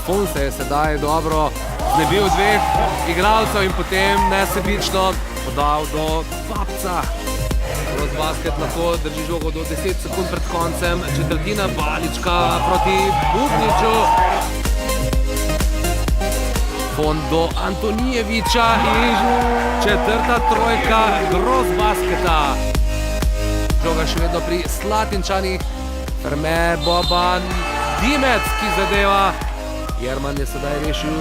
Fon se je sedaj dobro znebil dveh igralcev in potem nesebično podal do Babca. Basket lahko drži žogo do 10 sekund pred koncem četrtine. Balička proti Bubniču. Fon do Antonijeviča in četrta trojka Grossbasketa. Žoga še vedno pri Slatinčanih. Ferme, Boban, Dimec, ki zadeva. Jerman je sedaj rešil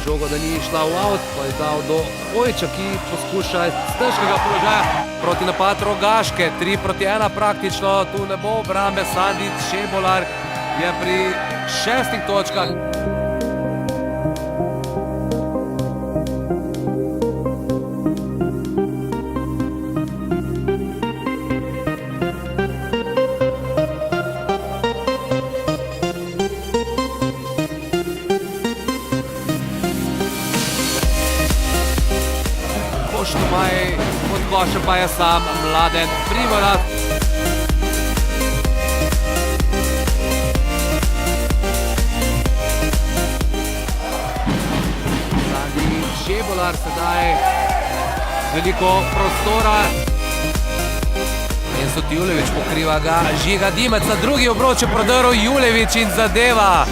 žogo, da ni šla v out, pa je dal do Hojča, ki poskuša iz težkega položaja proti napad Rogaške. 3-1 praktično, tu ne bo obrambe. Sandic Šebolar je pri 6 točkah. Štumaj, pod košem pa je sam Mladen Primorac. Sandi Šebolar sedaj veliko prostora. Enzo Julevič pokriva ga, Žiga Dimec na drugi obroč je prodrl Julevič in zadeva.